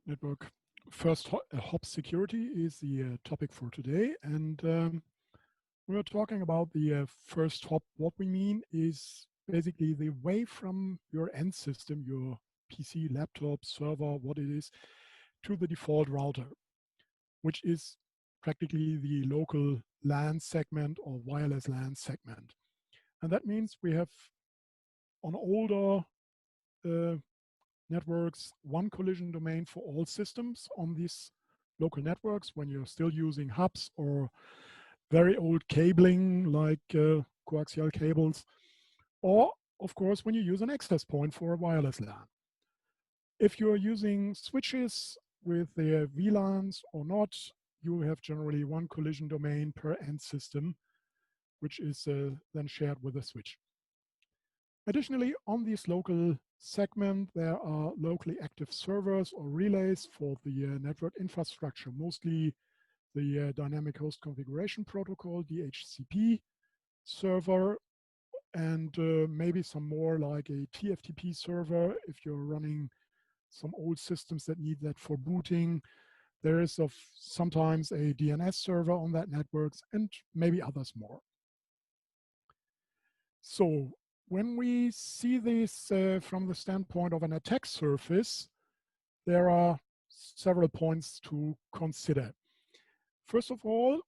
network. First, hop security is the topic for today, and we are talking about the first hop. What we mean is basically the way from your end system, your PC, laptop, server, what it is, to the default router, which is practically the local LAN segment or wireless LAN segment. And that means we have on older uh, networks one collision domain for all systems on these local networks when you're still using hubs or very old cabling like coaxial cables, or of course when you use an access point for a wireless LAN. If you're using switches with their VLANs or not, you have generally one collision domain per end system, which is then shared with a switch. Additionally, on this local segment, there are locally active servers or relays for the network infrastructure, mostly the Dynamic Host Configuration Protocol, DHCP server, and maybe some more like a TFTP server if you're running some old systems that need that for booting. There is sometimes a DNS server on that networks and maybe others more. So when we see this from the standpoint of an attack surface, there are several points to consider. First of all,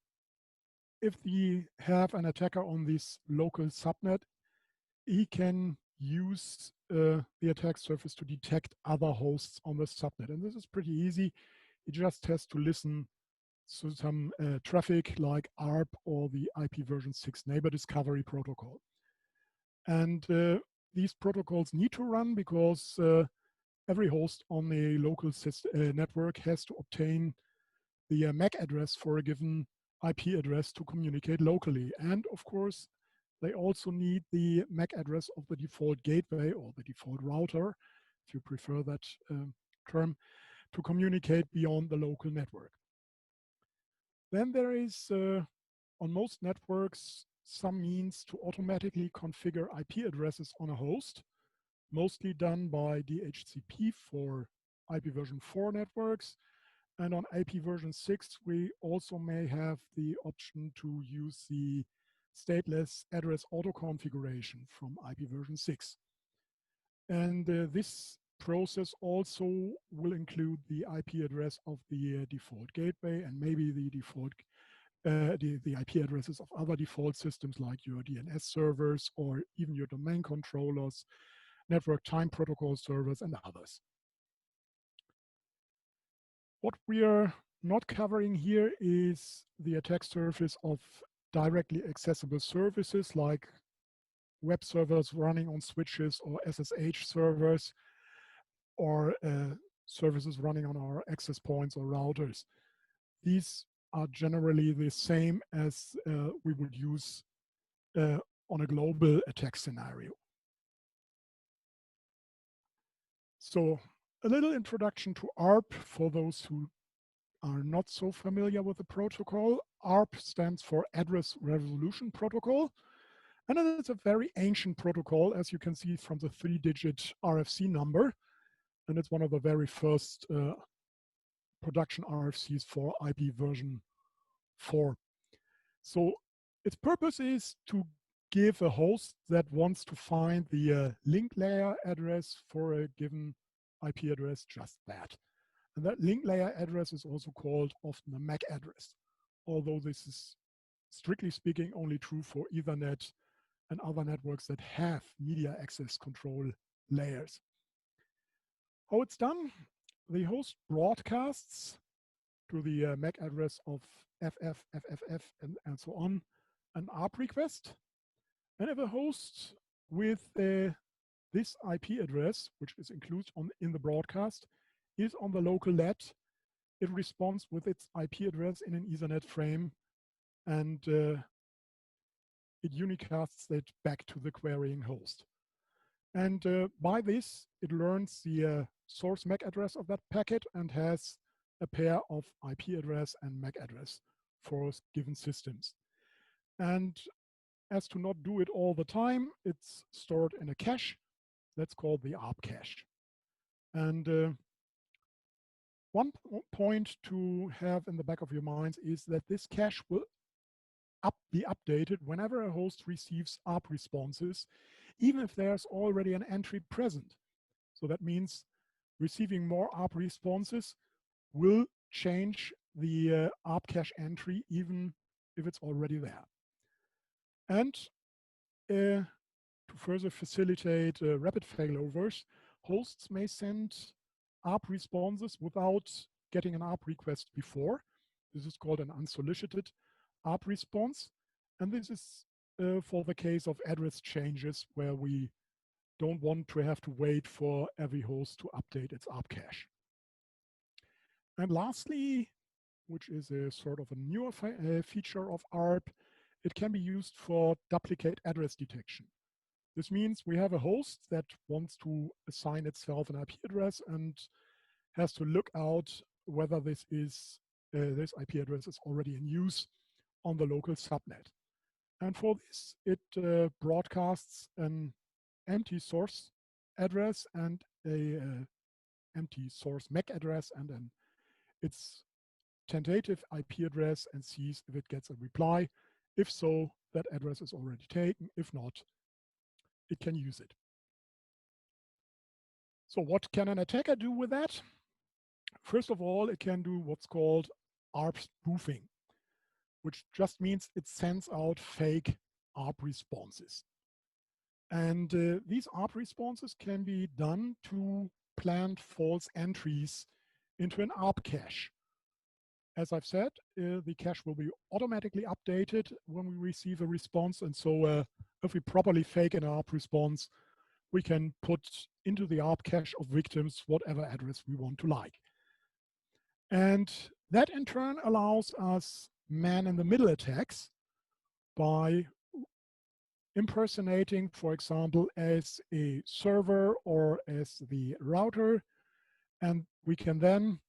if we have an attacker on this local subnet, he can use the attack surface to detect other hosts on the subnet. And this is pretty easy. He just has to listen to some traffic like ARP or the IP version 6 neighbor discovery protocol. And these protocols need to run because every host on a local network has to obtain the MAC address for a given IP address to communicate locally. And of course, they also need the MAC address of the default gateway or the default router, if you prefer that term, to communicate beyond the local network. Then there is, on most networks, some means to automatically configure IP addresses on a host, mostly done by DHCP for IP version 4 networks. And on IP version 6, we also may have the option to use the stateless address auto configuration from IP version 6. And this process also will include the IP address of the default gateway and maybe the default the IP addresses of other default systems like your DNS servers or even your domain controllers, network time protocol servers, and others. What we are not covering here is the attack surface of directly accessible services like web servers running on switches or SSH servers or services running on our access points or routers. These are generally the same as we would use on a global attack scenario. So a little introduction to ARP for those who are not so familiar with the protocol. ARP stands for Address Resolution Protocol, and it is a very ancient protocol, as you can see from the 3-digit RFC number, and it's one of the very first production RFCs for IP version 4. So its purpose is to give a host that wants to find the link layer address for a given IP address just that. And that link layer address is also called often a MAC address, although this is strictly speaking only true for Ethernet and other networks that have media access control layers. How it's done? The host broadcasts to the MAC address of FF, FFF, and so on, an ARP request. And if a host with this IP address, which is included in the broadcast, is on the local LAT, it responds with its IP address in an Ethernet frame, and it unicasts it back to the querying host. And by this, it learns the source MAC address of that packet and has a pair of IP address and MAC address for given systems. And as to not do it all the time, it's stored in a cache that's called the ARP cache. And One point to have in the back of your minds is that this cache will be updated whenever a host receives ARP responses, even if there's already an entry present. So that means receiving more ARP responses will change the ARP cache entry even if it's already there. And to further facilitate rapid failovers, hosts may send ARP responses without getting an ARP request before. This is called an unsolicited ARP response. And this is for the case of address changes where we don't want to have to wait for every host to update its ARP cache. And lastly, which is a sort of a newer feature of ARP, it can be used for duplicate address detection. This means we have a host that wants to assign itself an IP address and has to look out whether this IP address is already in use on the local subnet. And for this, it broadcasts an empty source address and a empty source MAC address and then its tentative IP address and sees if it gets a reply. If so, that address is already taken. If not, it can use it. So what can an attacker do with that? First of all, it can do what's called ARP spoofing, which just means it sends out fake ARP responses. And these ARP responses can be done to plant false entries into an ARP cache. As I've said, the cache will be automatically updated when we receive a response. And so if we properly fake an ARP response, we can put into the ARP cache of victims whatever address we want to like. And that in turn allows us man-in-the-middle attacks by impersonating, for example, as a server or as the router. And we can then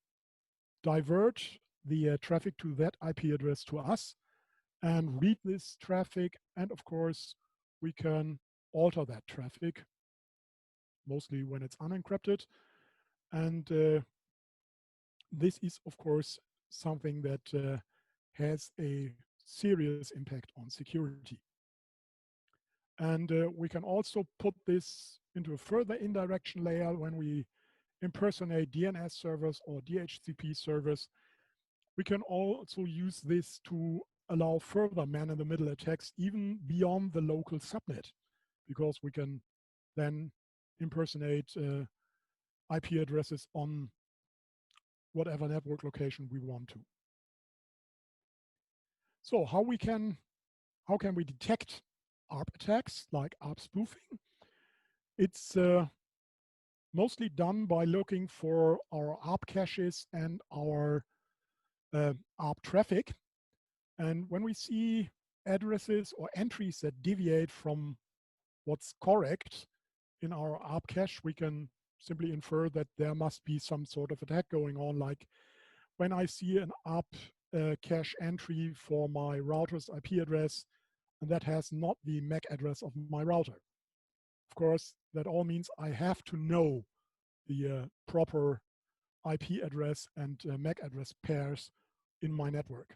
divert the traffic to that IP address to us and read this traffic. And of course, we can alter that traffic, mostly when it's unencrypted. And this is, of course, something that has a serious impact on security. And we can also put this into a further indirection layer when we impersonate DNS servers or DHCP servers. We can also use this to allow further man-in-the-middle attacks even beyond the local subnet, because we can then impersonate IP addresses on whatever network location we want to. So how can we detect ARP attacks like ARP spoofing? It's mostly done by looking for our ARP caches and our ARP traffic. And when we see addresses or entries that deviate from what's correct in our ARP cache, we can simply infer that there must be some sort of attack going on. Like when I see an ARP cache entry for my router's IP address, and that has not the MAC address of my router. Of course, that all means I have to know the proper IP address and MAC address pairs in my network.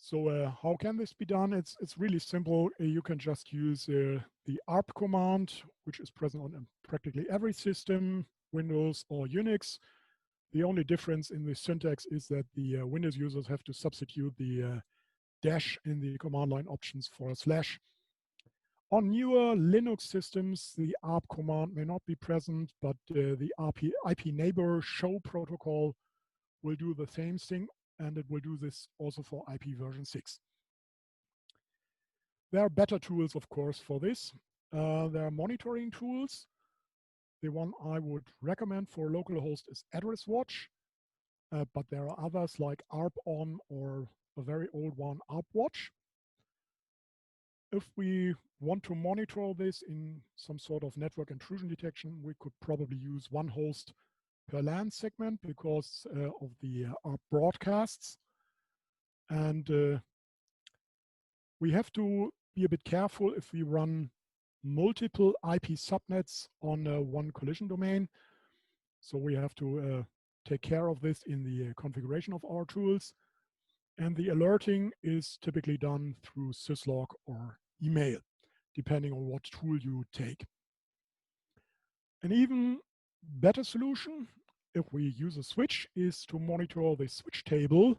So how can this be done? It's really simple. You can just use the ARP command, which is present on practically every system, Windows or Unix. The only difference in the syntax is that the Windows users have to substitute the dash in the command line options for a slash. On newer Linux systems, the ARP command may not be present, but the IP neighbor show protocol will do the same thing, and it will do this also for IP version 6. There are better tools, of course, for this. There are monitoring tools. The one I would recommend for localhost is AddressWatch, but there are others like ARPON or a very old one, ARPWatch. If we want to monitor this in some sort of network intrusion detection, we could probably use one host per LAN segment because of the ARP broadcasts. And we have to be a bit careful if we run multiple IP subnets on one collision domain. So we have to take care of this in the configuration of our tools. And the alerting is typically done through syslog or email, depending on what tool you take. An even better solution, if we use a switch, is to monitor the switch table,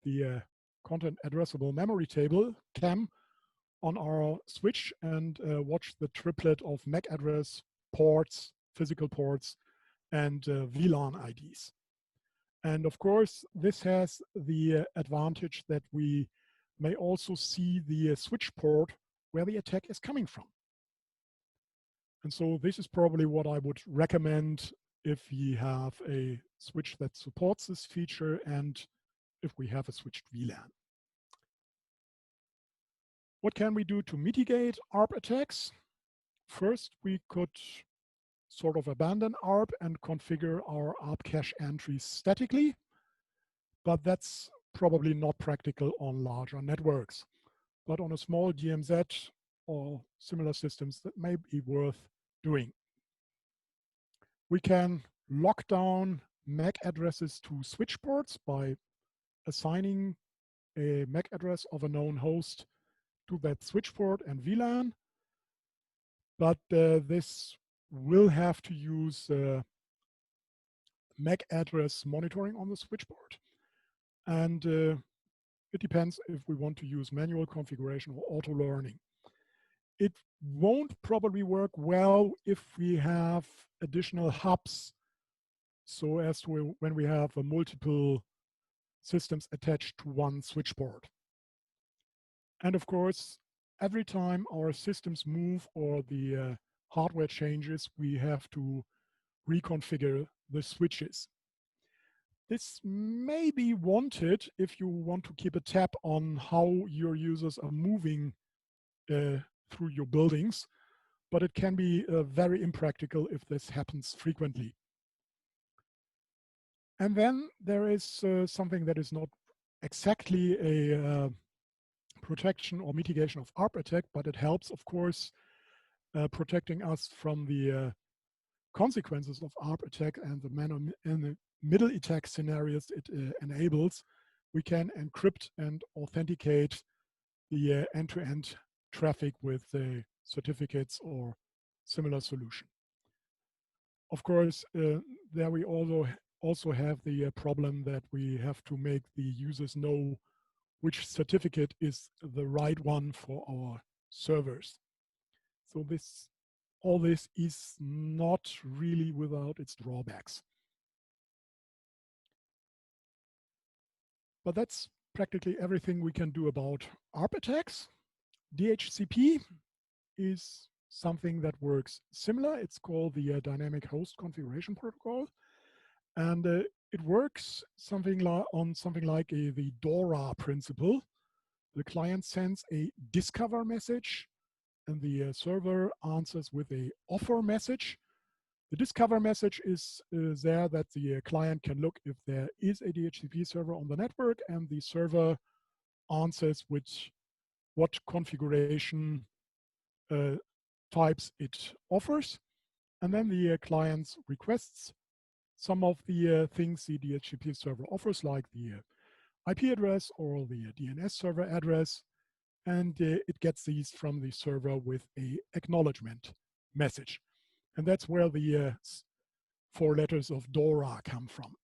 the content addressable memory table, CAM, on our switch and watch the triplet of MAC address ports, physical ports, and VLAN IDs. And of course, this has the advantage that we may also see the switch port where the attack is coming from. And so this is probably what I would recommend if we have a switch that supports this feature and if we have a switched VLAN. What can we do to mitigate ARP attacks? First, we could sort of abandon ARP and configure our ARP cache entries statically, but that's probably not practical on larger networks. But on a small DMZ or similar systems, that may be worth doing. We can lock down MAC addresses to switch ports by assigning a MAC address of a known host to that switch port and VLAN, but this will have to use MAC address monitoring on the switch port. And it depends if we want to use manual configuration or auto learning. It won't probably work well if we have additional hubs, so as to when we have multiple systems attached to one switch port. And of course, every time our systems move or the hardware changes, we have to reconfigure the switches. This may be wanted if you want to keep a tab on how your users are moving through your buildings, but it can be very impractical if this happens frequently. And then there is something that is not exactly a protection or mitigation of ARP attack, but it helps, of course, protecting us from the consequences of ARP attack and the middle attack scenarios it enables. We can encrypt and authenticate the end-to-end traffic with certificates or similar solution. Of course, there we also have the problem that we have to make the users know which certificate is the right one for our servers. So all this is not really without its drawbacks. But that's practically everything we can do about ARP attacks. DHCP is something that works similar. It's called the Dynamic Host Configuration Protocol. And it works on something like the DORA principle. The client sends a discover message and the server answers with a offer message. The discover message is there that the client can look if there is a DHCP server on the network, and the server answers with what configuration types it offers. And then the client requests some of the things the DHCP server offers, like the IP address or the DNS server address, and it gets these from the server with a acknowledgement message. And that's where the 4 letters of DORA come from.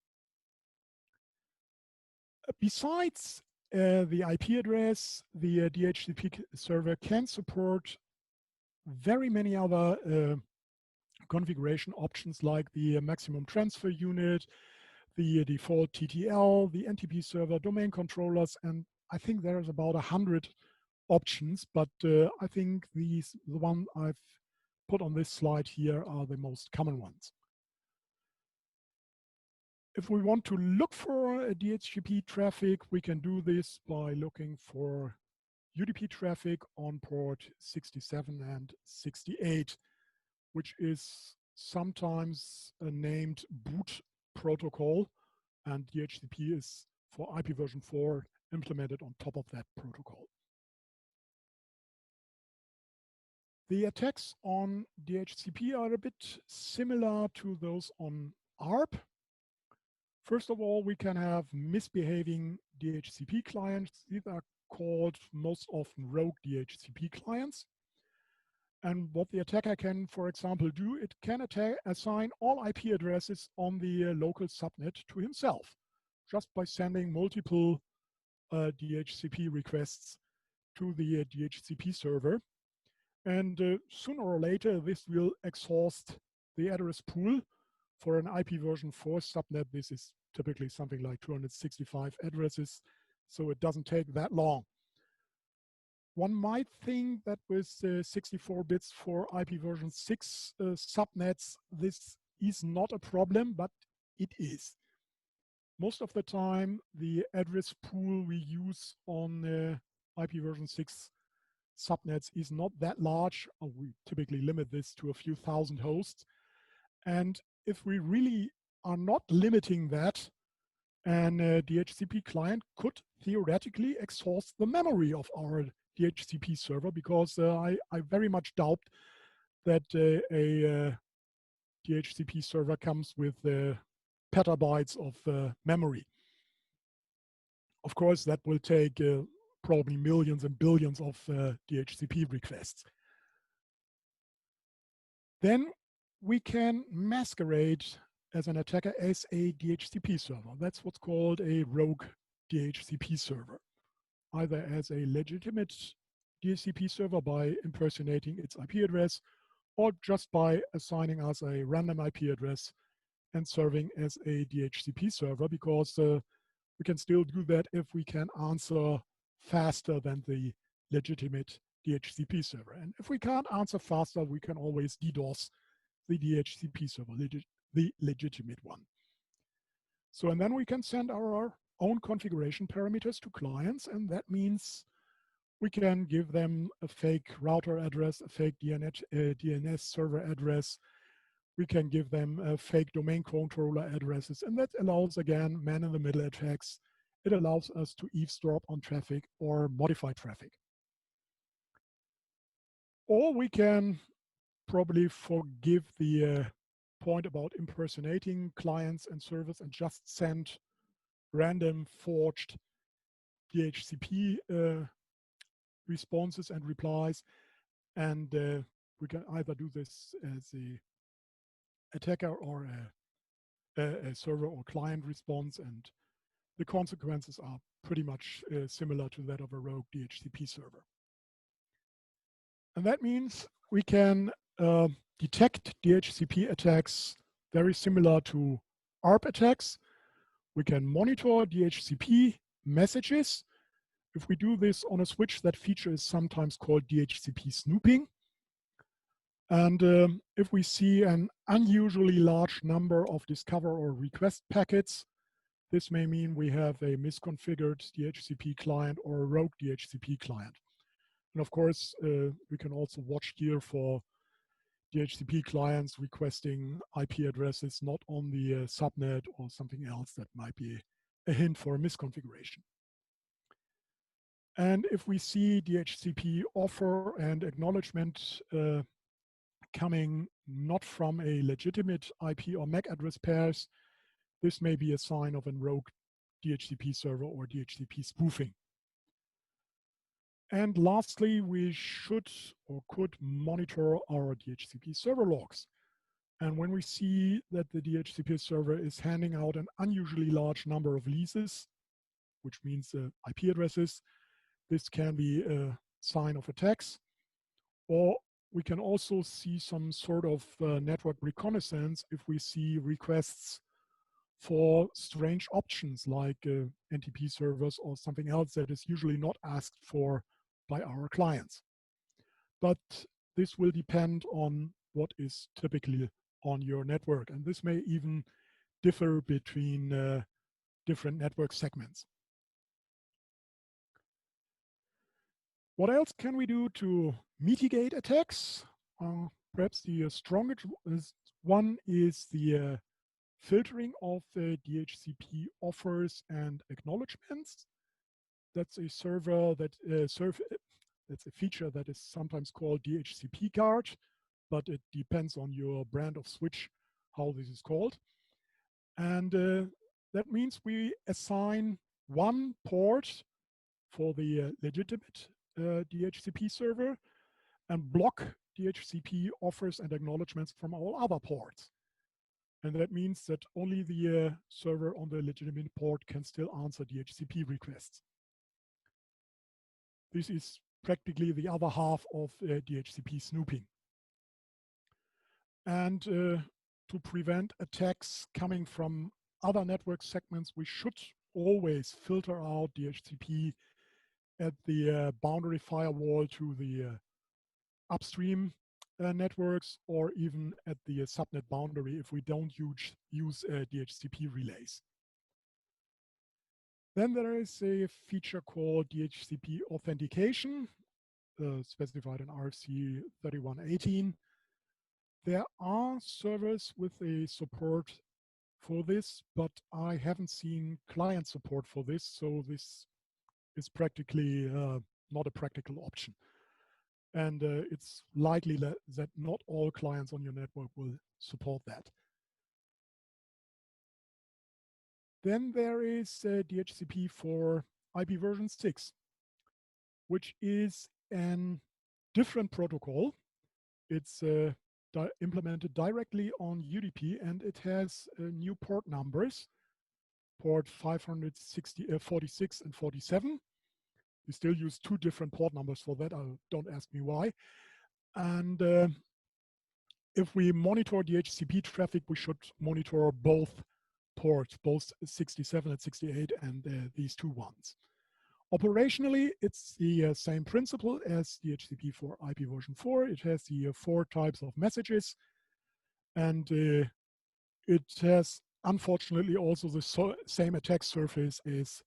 Besides the IP address, the DHCP server can support very many other configuration options, like the maximum transfer unit, the default TTL, the NTP server, domain controllers, and I think there's about 100 options, but I think the one I've put on this slide here are the most common ones. If we want to look for a DHCP traffic, we can do this by looking for UDP traffic on port 67 and 68, which is sometimes named boot protocol, and DHCP is for IP version 4 implemented on top of that protocol. The attacks on DHCP are a bit similar to those on ARP. First of all, we can have misbehaving DHCP clients. These are called most often rogue DHCP clients. And what the attacker can, for example, do, it can assign all IP addresses on the local subnet to himself, just by sending multiple DHCP requests to the DHCP server. And sooner or later, this will exhaust the address pool. For an IP version 4 subnet, this is typically something like 265 addresses, so it doesn't take that long. One might think that with 64 bits for IP version 6 subnets, this is not a problem, but it is. Most of the time, the address pool we use on IP version 6 subnets is not that large. We typically limit this to a few thousand hosts. And if we really are not limiting that, an DHCP client could theoretically exhaust the memory of our DHCP server, because I very much doubt that a DHCP server comes with petabytes of memory. Of course, that will take probably millions and billions of DHCP requests. Then we can masquerade as an attacker as a DHCP server. That's what's called a rogue DHCP server, either as a legitimate DHCP server by impersonating its IP address, or just by assigning us a random IP address and serving as a DHCP server, because we can still do that if we can answer faster than the legitimate DHCP server. And if we can't answer faster, we can always DDoS the DHCP server, the legitimate one. So, and then we can send our own configuration parameters to clients, and that means we can give them a fake router address, a fake DNS server address. We can give them fake domain controller addresses, and that allows, again, man-in-the-middle attacks. It allows us to eavesdrop on traffic or modify traffic. Or we can probably forgive the point about impersonating clients and servers and just send random forged DHCP responses and replies. And we can either do this as a attacker or a server or client response, and the consequences are pretty much similar to that of a rogue DHCP server. And that means we can detect DHCP attacks very similar to ARP attacks. We can monitor DHCP messages. If we do this on a switch, that feature is sometimes called DHCP snooping. And if we see an unusually large number of discover or request packets, this may mean we have a misconfigured DHCP client or a rogue DHCP client. And of course, we can also watch here for DHCP clients requesting IP addresses not on the subnet or something else that might be a hint for a misconfiguration. And if we see DHCP offer and acknowledgement coming not from a legitimate IP or MAC address pairs, this may be a sign of a rogue DHCP server or DHCP spoofing. And lastly, we should or could monitor our DHCP server logs. And when we see that the DHCP server is handing out an unusually large number of leases, which means IP addresses, this can be a sign of attacks. Or we can also see some sort of network reconnaissance if we see requests for strange options like NTP servers or something else that is usually not asked for by our clients. But this will depend on what is typically on your network, and this may even differ between different network segments. What else can we do to mitigate attacks? Perhaps the strongest one is the filtering of DHCP offers and acknowledgements. That's a server that that's a feature that is sometimes called DHCP guard, but it depends on your brand of switch how this is called. And that means we assign one port for the legitimate DHCP server and block DHCP offers and acknowledgements from all other ports. And that means that only the server on the legitimate port can still answer DHCP requests. This is practically the other half of DHCP snooping. And to prevent attacks coming from other network segments, we should always filter out DHCP at the boundary firewall to the upstream networks, or even at the subnet boundary if we don't use DHCP relays. Then there is a feature called DHCP authentication, specified in RFC 3118. There are servers with a support for this, but I haven't seen client support for this, so this is practically not a practical option. And it's likely that not all clients on your network will support that. Then there is DHCP for IP version 6, which is a different protocol. It's implemented directly on UDP, and it has new port numbers, port 546 and 47. We still use two different port numbers for that. Don't ask me why. And if we monitor DHCP traffic, we should monitor both ports, both 67 and 68 and these two ones. Operationally, it's the same principle as DHCP for IP version 4. It has the 4 types of messages, and it has, unfortunately, also the same attack surface as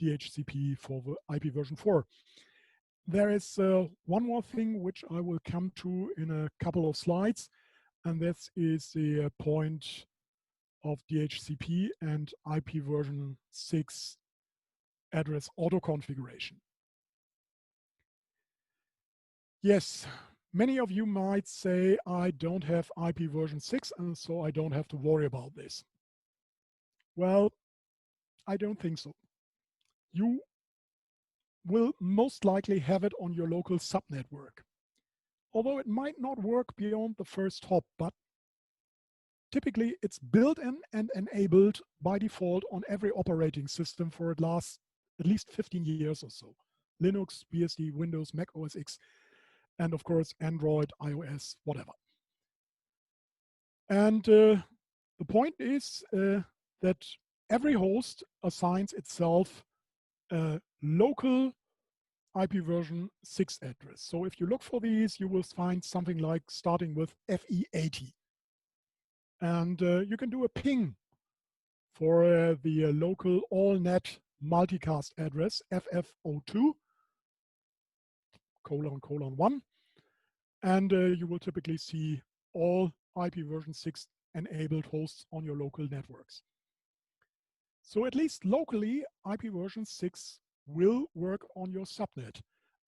DHCP for the IP version 4. There is one more thing which I will come to in a couple of slides, and that is the point of DHCP and IP version 6 address auto configuration. Yes, many of you might say, I don't have IP version 6, and so I don't have to worry about this. Well, I don't think so. You will most likely have it on your local subnetwork, although it might not work beyond the first hop, but typically it's built in and enabled by default on every operating system for at least 15 years or so. Linux, BSD, Windows, Mac OS X, and of course, Android, iOS, whatever. And the point is that every host assigns itself a local IP version 6 address. So if you look for these, you will find something like starting with FE80. And you can do a ping for the local AllNet multicast address, FF02, ::1. And you will typically see all IP version 6 enabled hosts on your local networks. So at least locally, IP version 6 will work on your subnet,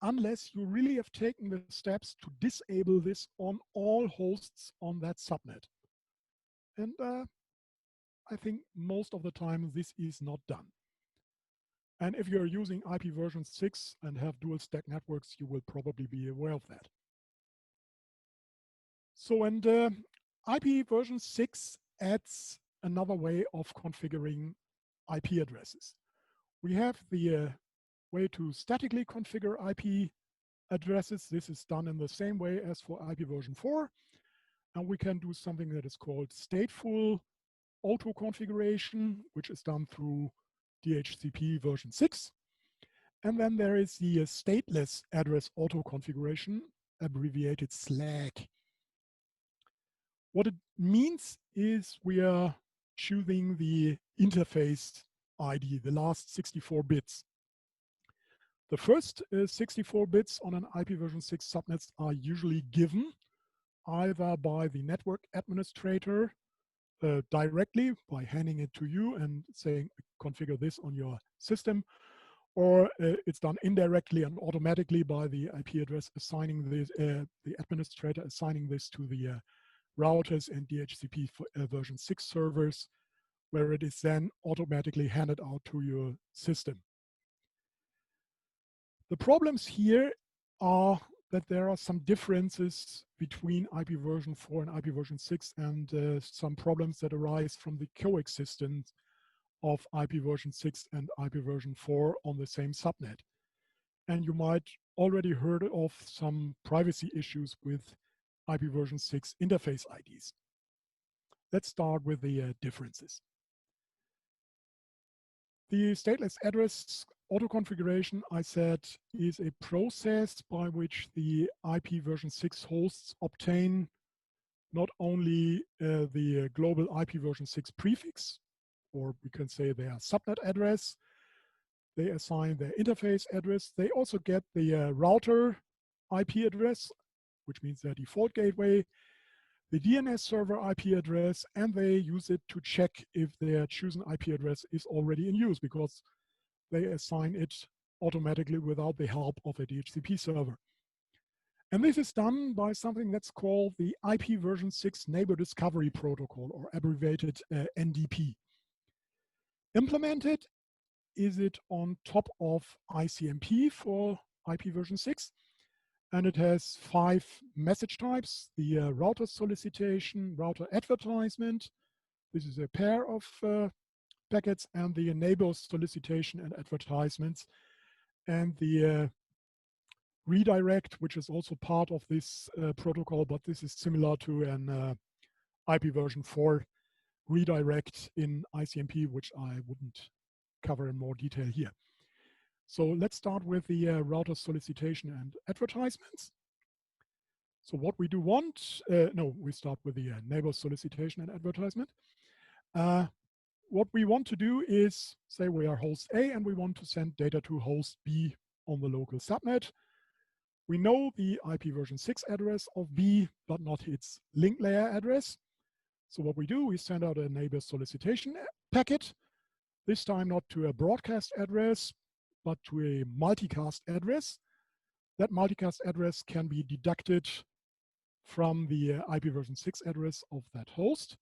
unless you really have taken the steps to disable this on all hosts on that subnet. And I think most of the time this is not done. And if you're using IP version 6 and have dual stack networks, you will probably be aware of that. So, and IP version 6 adds another way of configuring IP addresses. We have the way to statically configure IP addresses. This is done in the same way as for IP version 4. And we can do something that is called stateful auto configuration, which is done through DHCP version 6. And then there is the stateless address auto configuration, abbreviated SLAC. What it means is we are choosing the interface ID, the last 64 bits. The first 64 bits on an IP version 6 subnets are usually given either by the network administrator directly by handing it to you and saying, configure this on your system, or it's done indirectly and automatically by the IP address assigning this, the administrator assigning this to the routers and DHCP version 6 servers where it is then automatically handed out to your system. The problems here are that there are some differences between IP version 4 and IP version 6, and some problems that arise from the coexistence of IP version 6 and IP version 4 on the same subnet. And you might already heard of some privacy issues with IP version 6 interface IDs. Let's start with the differences. The stateless address auto configuration, I said, is a process by which the IP version 6 hosts obtain not only the global IP version 6 prefix, or we can say their subnet address, they assign their interface address, they also get the router IP address, which means their default gateway, the DNS server IP address, and they use it to check if their chosen IP address is already in use, because they assign it automatically without the help of a DHCP server. And this is done by something that's called the IP version 6 Neighbor Discovery Protocol, or abbreviated NDP. Implemented is it on top of ICMP for IP version 6, and it has 5 message types: the router solicitation, router advertisement, this is a pair of packets, and the neighbor solicitation and advertisements, and the redirect, which is also part of this protocol, but this is similar to an IP version 4 redirect in ICMP, which I wouldn't cover in more detail here. So let's start with the router solicitation and advertisements. So what we do want, we start with the neighbor solicitation and advertisement. What we want to do is, say we are host A and we want to send data to host B on the local subnet. We know the IP version 6 address of B, but not its link layer address. So what we do, we send out a neighbor solicitation packet, this time not to a broadcast address, but to a multicast address. That multicast address can be deducted from the IP version 6 address of that host.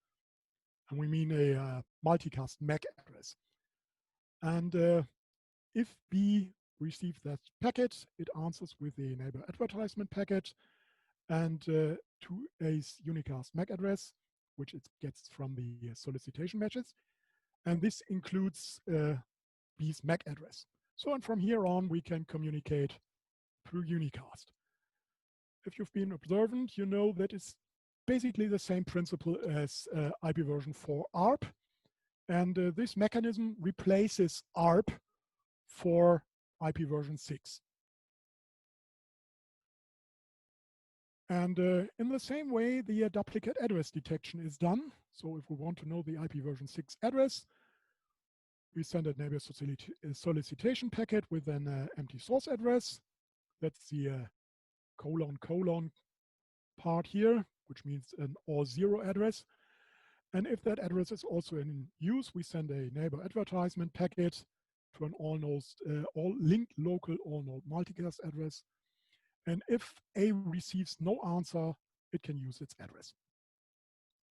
And we mean a multicast MAC address. And if B receives that packet, it answers with the neighbor advertisement packet and to a unicast MAC address, which it gets from the solicitation matches. And this includes B's MAC address. So, and from here on, we can communicate through unicast. If you've been observant, you know that it's basically the same principle as IP version 4 ARP. And this mechanism replaces ARP for IP version 6. And in the same way, the duplicate address detection is done. So if we want to know the IP version 6 address, we send a neighbor solicitation packet with an empty source address. That's the colon part here, which means an all 0 address. And if that address is also in use, we send a neighbor advertisement packet to an all linked local all node multicast address. And if A receives no answer, it can use its address.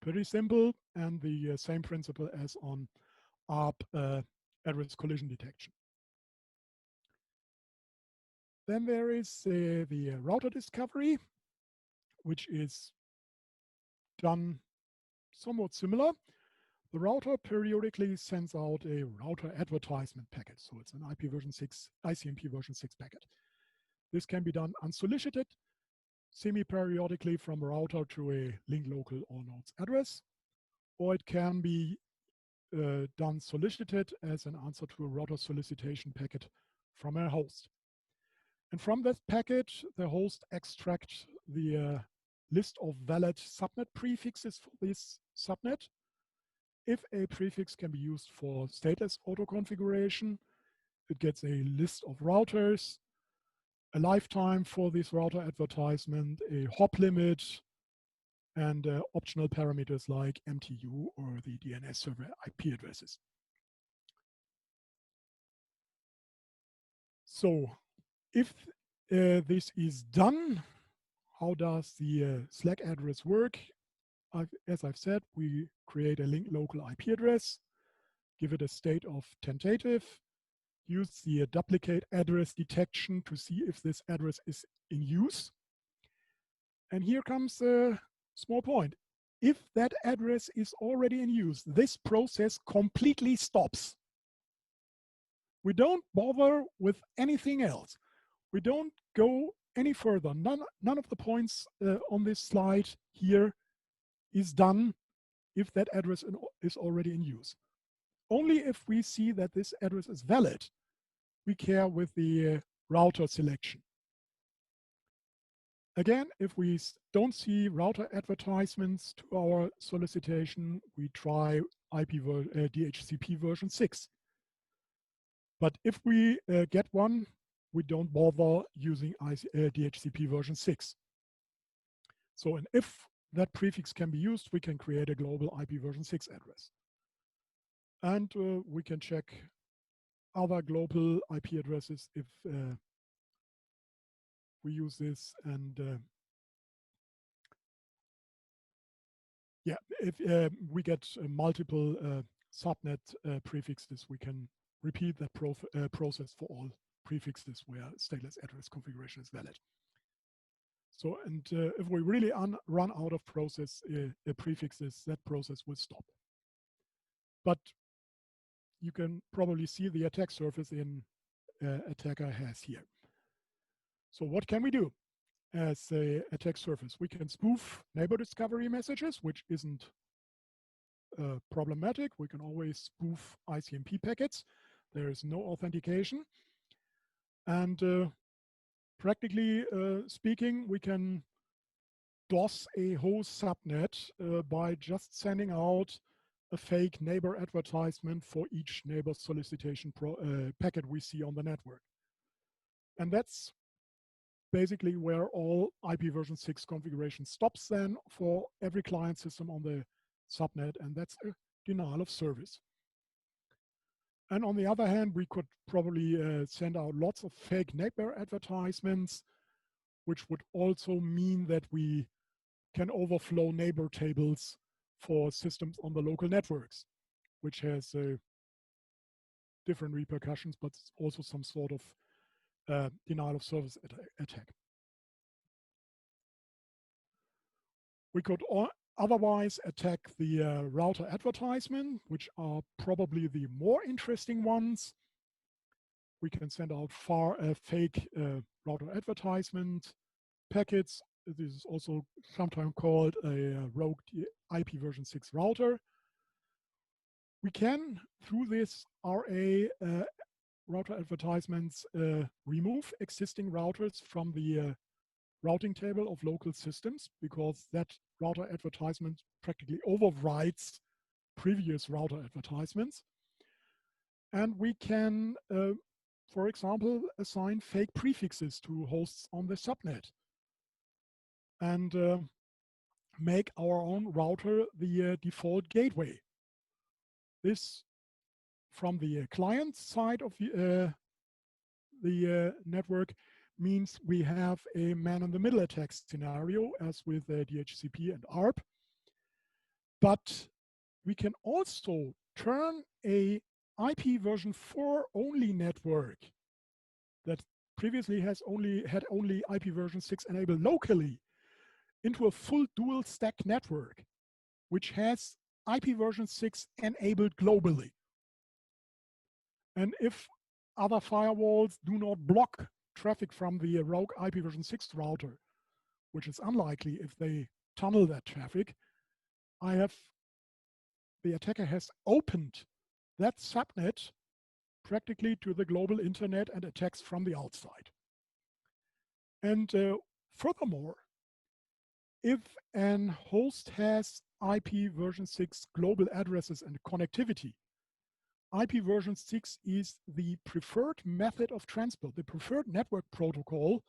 Pretty simple, and the same principle as on ARP address collision detection. Then there is the router discovery, which is done somewhat similar. The router periodically sends out a router advertisement packet. So it's an IP version 6, ICMP version 6 packet. This can be done unsolicited, semi-periodically from a router to a link local all nodes address, or it can be done solicited as an answer to a router solicitation packet from a host. And from that packet, the host extracts the list of valid subnet prefixes for this subnet. If a prefix can be used for stateless auto configuration, it gets a list of routers, a lifetime for this router advertisement, a hop limit, and optional parameters like MTU or the DNS server IP addresses. So if this is done, how does the SLAAC address work? As I've said, we create a link local IP address. give it a state of tentative, use the duplicate address detection to see if this address is in use. And here comes a small point. If that address is already in use, this process completely stops. We don't bother with anything else. We don't go any further. None of the points on this slide here is done if that address is already in use. Only if we see that this address is valid, we care with the router selection. Again, if we don't see router advertisements to our solicitation, we try DHCP version 6. But if we get one, we don't bother using DHCP version 6. So, and if that prefix can be used, we can create a global IP version 6 address. And we can check other global IP addresses if we use this. And yeah, if we get multiple subnet prefixes, we can repeat that process for all prefixes where stateless address configuration is valid. So, and if we really run out of prefixes, that process will stop. But you can probably see the attack surface in attacker has here. So what can we do as a attack surface? We can spoof neighbor discovery messages, which isn't problematic. We can always spoof ICMP packets. There is no authentication. And practically speaking, we can DOS a whole subnet by just sending out a fake neighbor advertisement for each neighbor solicitation packet we see on the network. And that's basically where all IP version 6 configuration stops then for every client system on the subnet, and that's a denial of service. And on the other hand, we could probably send out lots of fake neighbor advertisements, which would also mean that we can overflow neighbor tables for systems on the local networks, which has different repercussions, but also some sort of denial of service attack. We could otherwise attack the router advertisement, which are probably the more interesting ones. We can send out fake router advertisement packets. This is also sometimes called a rogue IP version 6 router. We can, through this RA router advertisements, remove existing routers from the routing table of local systems, because that router advertisement practically overwrites previous router advertisements. And we can, for example, assign fake prefixes to hosts on the subnet and make our own router the default gateway. This, from the client side of the network, means we have a man-in-the-middle attack scenario, as with DHCP and ARP. But we can also turn a IP version 4 only network that previously had only IP version 6 enabled locally into a full dual stack network, which has IP version 6 enabled globally. And if other firewalls do not block traffic from the rogue IP version 6 router, which is unlikely if they tunnel that traffic, the attacker has opened that subnet practically to the global internet and attacks from the outside. And furthermore, if an host has IP version 6 global addresses and connectivity, IP version 6 is the preferred method of transport, the preferred network protocol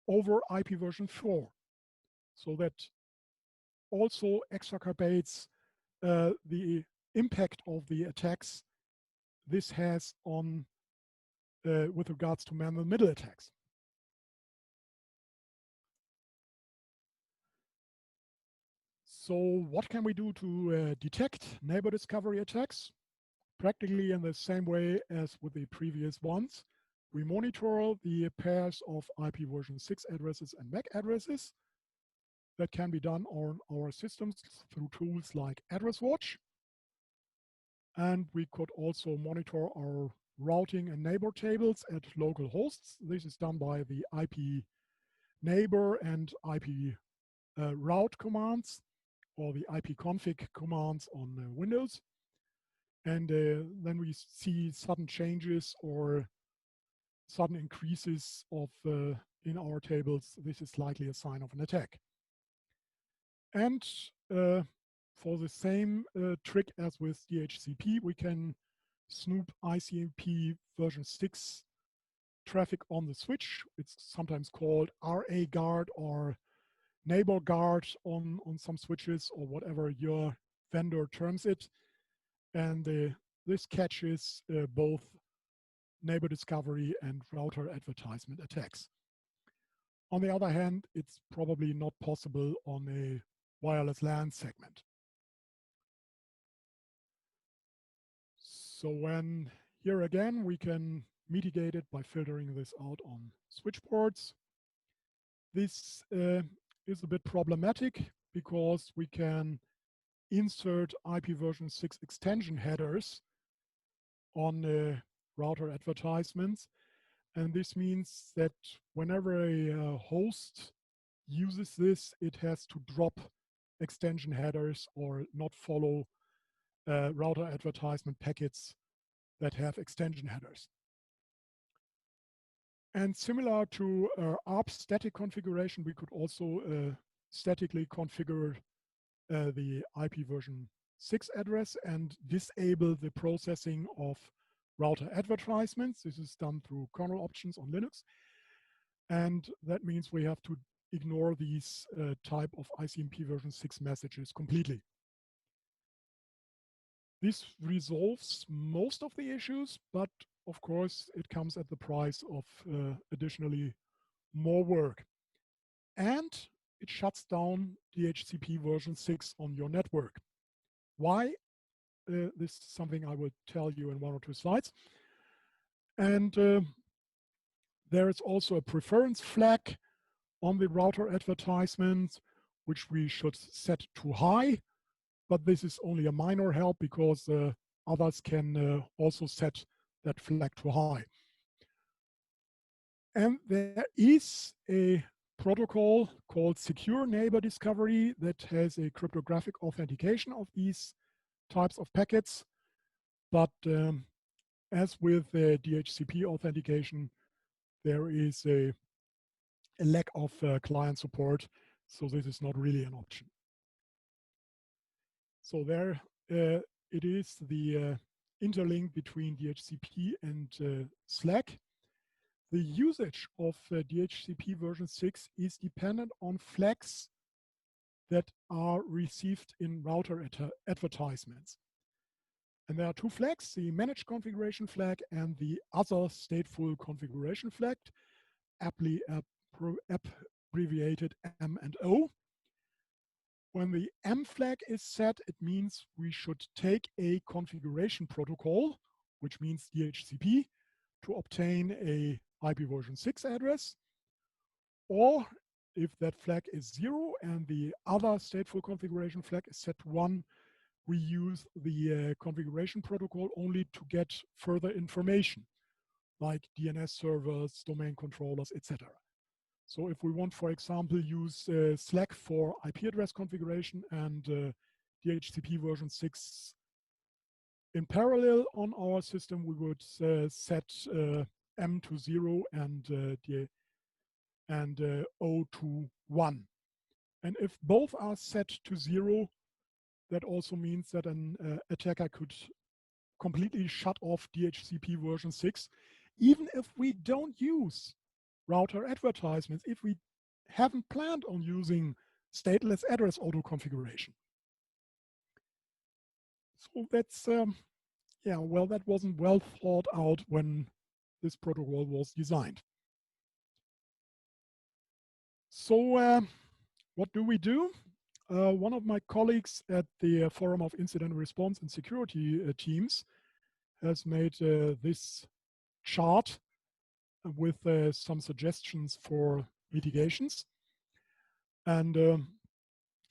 over IP version 4. So that also exacerbates the impact of the attacks this has on with regards to man-in-the-middle attacks. So what can we do to detect neighbor discovery attacks? practically in the same way as with the previous ones. We monitor the pairs of IP version 6 addresses and MAC addresses. That can be done on our systems through tools like AddressWatch. And we could also monitor our routing and neighbor tables at local hosts. This is done by the IP neighbor and IP route commands, or the ipconfig commands on Windows. And then we see sudden changes or sudden increases of in our tables. This is likely a sign of an attack. And for the same trick as with DHCP, we can snoop ICMP version 6 traffic on the switch. It's sometimes called RA guard or neighbor guard on some switches, or whatever your vendor terms it. And this catches both neighbor discovery and router advertisement attacks. On the other hand, it's probably not possible on a wireless LAN segment. So when here again, we can mitigate it by filtering this out on switch ports. This is a bit problematic because we can insert IP version 6 extension headers on router advertisements. And this means that whenever a host uses this, it has to drop extension headers or not follow router advertisement packets that have extension headers. And similar to ARP static configuration, we could also statically configure the IP version 6 address and disable the processing of router advertisements. This is done through kernel options on Linux. And that means we have to ignore these type of ICMP version 6 messages completely. This resolves most of the issues, but of course it comes at the price of additionally more work. And it shuts down DHCP version 6 on your network. Why? This is something I will tell you in 1 or 2 slides. And there is also a preference flag on the router advertisement, which we should set to high. But this is only a minor help because others can also set that flag to high. And there is a protocol called Secure Neighbor Discovery that has a cryptographic authentication of these types of packets. But as with the DHCP authentication, there is a lack of client support. So this is not really an option. So there it is, the interlink between DHCP and Slack. The usage of DHCP version 6 is dependent on flags that are received in router advertisements. And there are 2 flags, the managed configuration flag and the other stateful configuration flag, aptly abbreviated M and O. When the M flag is set, it means we should take a configuration protocol, which means DHCP, to obtain a IP version 6 address. Or if that flag is 0 and the other stateful configuration flag is set to 1, we use the configuration protocol only to get further information, like DNS servers, domain controllers, etc. So if we want, for example, use Slack for IP address configuration and DHCP version 6 in parallel on our system, we would set M to 0 and O to 1. And if both are set to 0, that also means that an attacker could completely shut off DHCP version 6, even if we don't use router advertisements, if we haven't planned on using stateless address auto configuration. So that's, yeah, well, that wasn't well thought out when this protocol was designed. So what do we do? One of my colleagues at the Forum of Incident Response and Security teams has made this chart with some suggestions for mitigations. And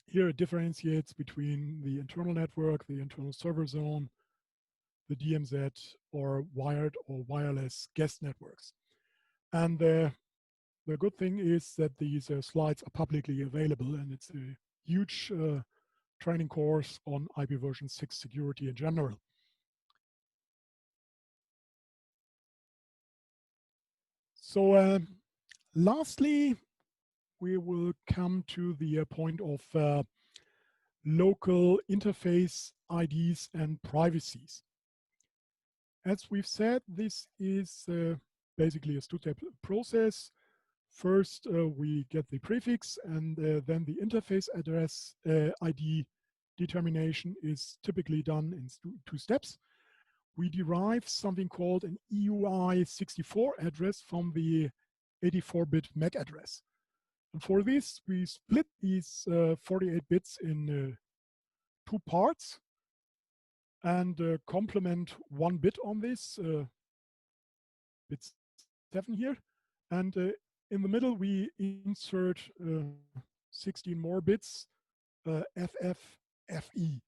here it differentiates between the internal network, the internal server zone, the DMZ, or wired or wireless guest networks. And the good thing is that these slides are publicly available, and it's a huge training course on IPv6 security in general. So lastly, we will come to the point of local interface IDs and privacies. As we've said, this is basically a two-step process. First, we get the prefix, and then the interface address ID determination is typically done in two steps. We derive something called an EUI64 address from the 84-bit MAC address. And for this, we split these 48 bits in two parts and complement 1 bit on this, bit 7 here. And in the middle, we insert 16 more bits, FFFE.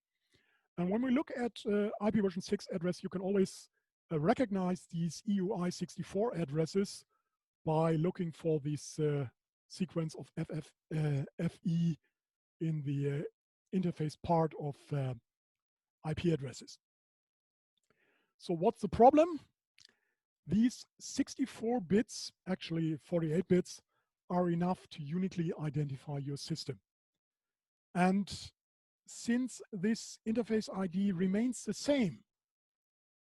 And when we look at IPv6 address, you can always recognize these EUI64 addresses by looking for this sequence of FFFE in the interface part of IP addresses. So what's the problem? These 64 bits, actually 48 bits, are enough to uniquely identify your system. And since this interface ID remains the same,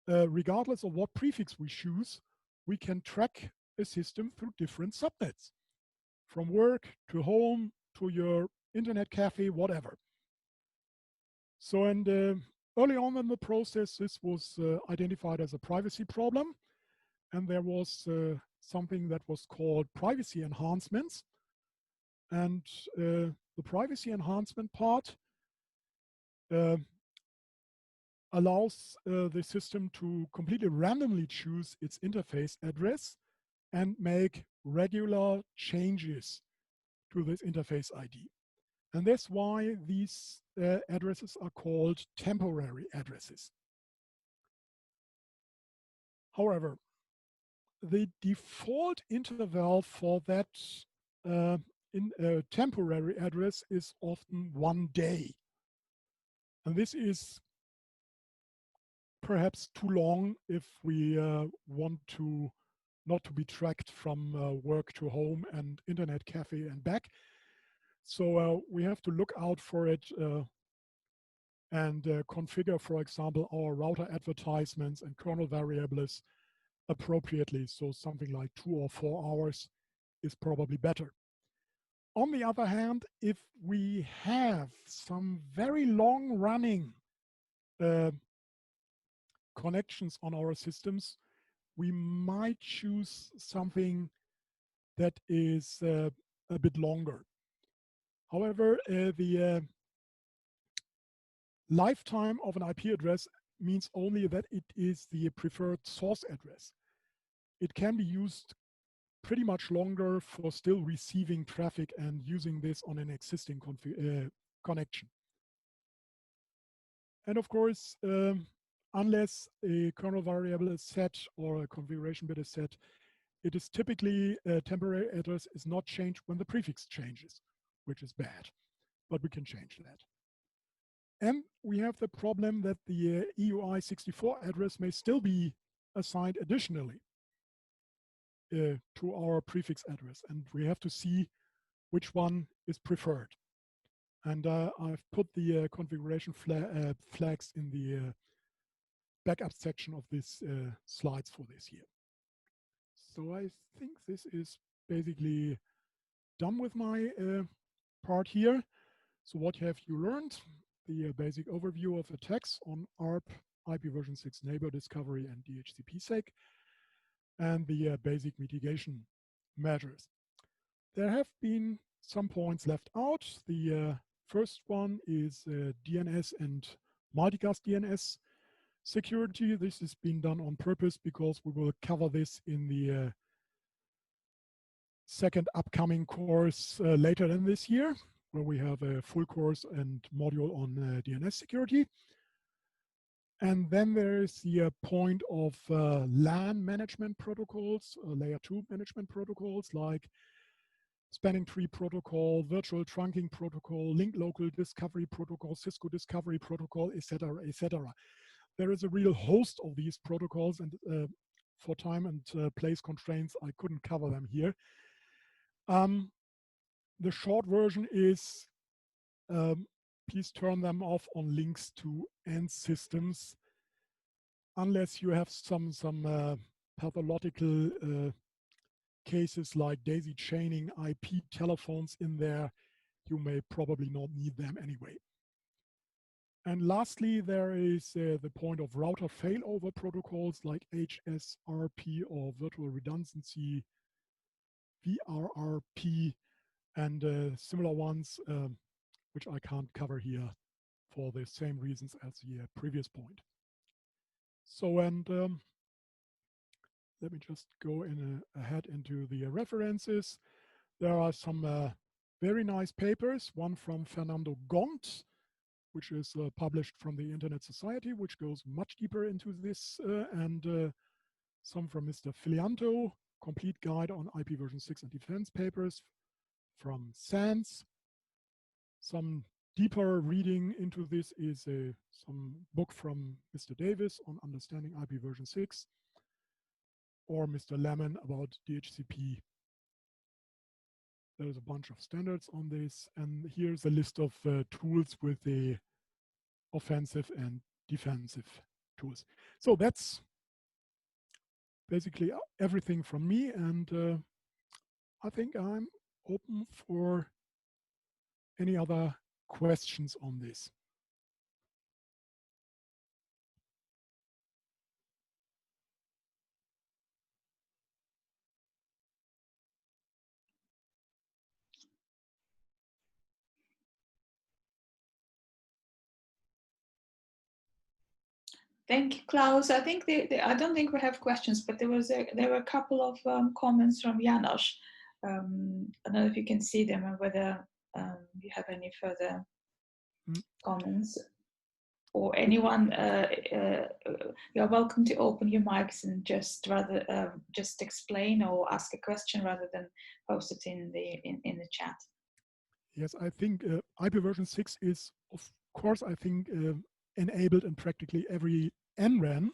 regardless of what prefix we choose, we can track a system through different subnets, from work to home to your internet cafe, whatever. So, and early on in the process, this was identified as a privacy problem. And there was something that was called privacy enhancements. And the privacy enhancement part allows the system to completely randomly choose its interface address and make regular changes to this interface ID. And that's why these addresses are called temporary addresses. However, the default interval for that temporary address is often 1 day. And this is perhaps too long if we want to not to be tracked from work to home and internet cafe and back. So we have to look out for it and configure, for example, our router advertisements and kernel variables appropriately. So something like 2 or 4 hours is probably better. On the other hand, if we have some very long running connections on our systems, we might choose something that is a bit longer. However, the lifetime of an IP address means only that it is the preferred source address. It can be used pretty much longer for still receiving traffic and using this on an existing connection. And of course, unless a kernel variable is set or a configuration bit is set, it is typically a temporary address is not changed when the prefix changes, which is bad, but we can change that. And we have the problem that the EUI64 address may still be assigned additionally to our prefix address, and we have to see which one is preferred. And I've put the configuration flags in the backup section of this slides for this here. So I think this is basically done with my part here. So what have you learned? The basic overview of attacks on ARP, IPv6 neighbor discovery, and DHCPSec, and the basic mitigation measures. There have been some points left out. The first one is DNS and multicast DNS. security. This is being done on purpose because we will cover this in the second upcoming course later in this year, where we have a full course and module on DNS security. And then there is the point of LAN management protocols, layer 2 management protocols like spanning tree protocol, virtual trunking protocol, link local discovery protocol, Cisco discovery protocol, etc., etc. There is a real host of these protocols, and for time and place constraints, I couldn't cover them here. The short version is please turn them off on links to end systems unless you have some pathological cases like daisy chaining IP telephones in there. You may probably not need them anyway. And lastly, there is the point of router failover protocols like HSRP or virtual redundancy, VRRP, and similar ones, which I can't cover here for the same reasons as the previous point. So, and let me just go ahead into the references. There are some very nice papers, one from Fernando Gont, which is published from the Internet Society, which goes much deeper into this, and some from Mr. Filianto, Complete Guide on IP version 6 and Defense papers from SANS. Some deeper reading into this is some book from Mr. Davis on understanding IP version 6, or Mr. Lemon about DHCP. There's a bunch of standards on this, and here's a list of tools with the offensive and defensive tools. So that's basically everything from me, and I think I'm open for any other questions on this. Thank you, Klaus. I think I don't think we have questions, but there were a couple of comments from Janos. I don't know if you can see them and whether you have any further comments, or anyone. You're welcome to open your mics and just just explain or ask a question rather than post it in the chat. Yes, I think IP version 6 is, of course, I think enabled in practically every NRAN,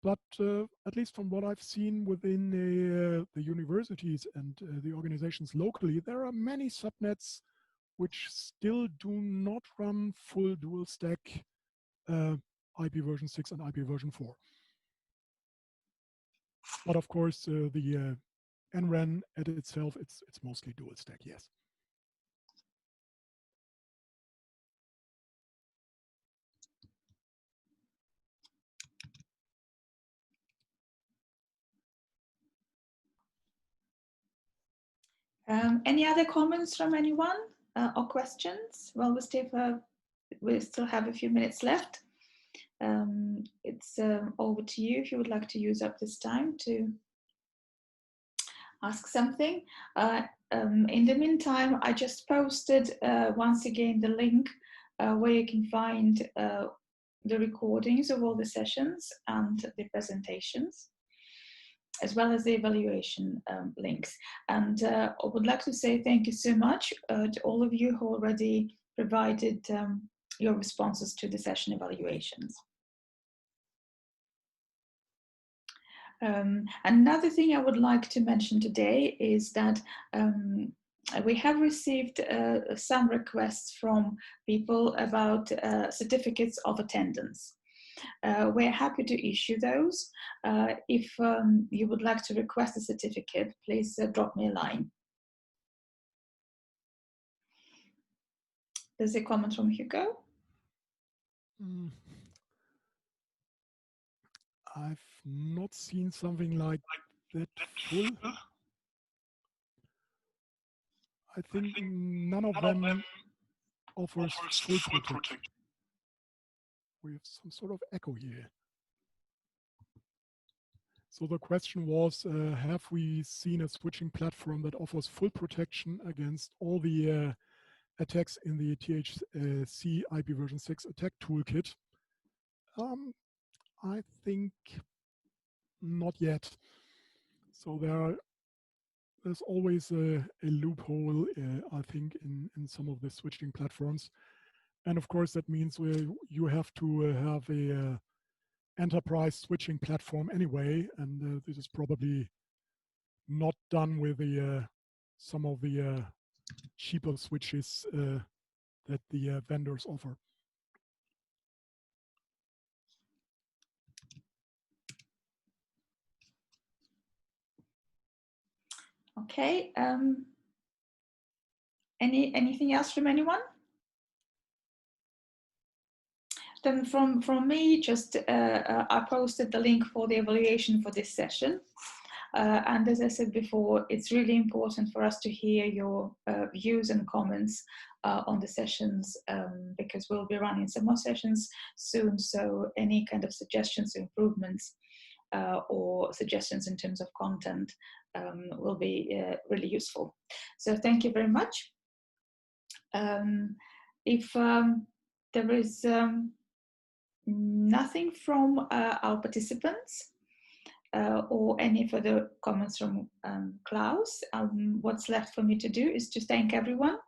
but at least from what I've seen within the universities and the organizations locally, there are many subnets which still do not run full dual stack IP version 6 and IP version 4. But of course, the NRAN at itself, it's mostly dual stack, yes. Any other comments from anyone or questions? Well, we still have a few minutes left. It's over to you if you would like to use up this time to ask something. In the meantime, I just posted once again the link where you can find the recordings of all the sessions and the presentations, as well as the evaluation links. And I would like to say thank you so much to all of you who already provided your responses to the session evaluations. Another thing I would like to mention today is that we have received some requests from people about certificates of attendance. We're happy to issue those. If you would like to request a certificate, please drop me a line. There's a comment from Hugo. I've not seen something like that full. I think none of them offers full protection. we have some sort of echo here. So the question was, have we seen a switching platform that offers full protection against all the attacks in the THC IPv6 attack toolkit? I think not yet. So there's always a loophole, I think, in some of the switching platforms. And of course, that means you have to have a enterprise switching platform anyway, and this is probably not done with the some of the cheaper switches that the vendors offer. Okay. Anything else from anyone? Then from me, just I posted the link for the evaluation for this session. And as I said before, it's really important for us to hear your views and comments on the sessions, because we'll be running some more sessions soon. So any kind of suggestions, improvements, or suggestions in terms of content will be really useful. So thank you very much. If there is nothing from our participants or any further comments from Klaus, what's left for me to do is to thank everyone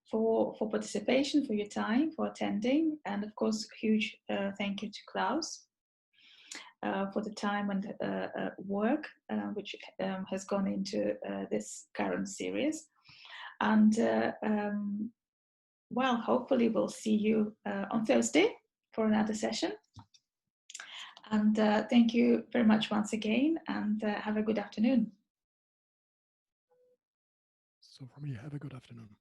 for participation, for your time, for attending, and of course, huge thank you to Klaus for the time and work which has gone into this current series. And well, hopefully we'll see you on Thursday for another session. And thank you very much once again, and have a good afternoon. So for me, have a good afternoon.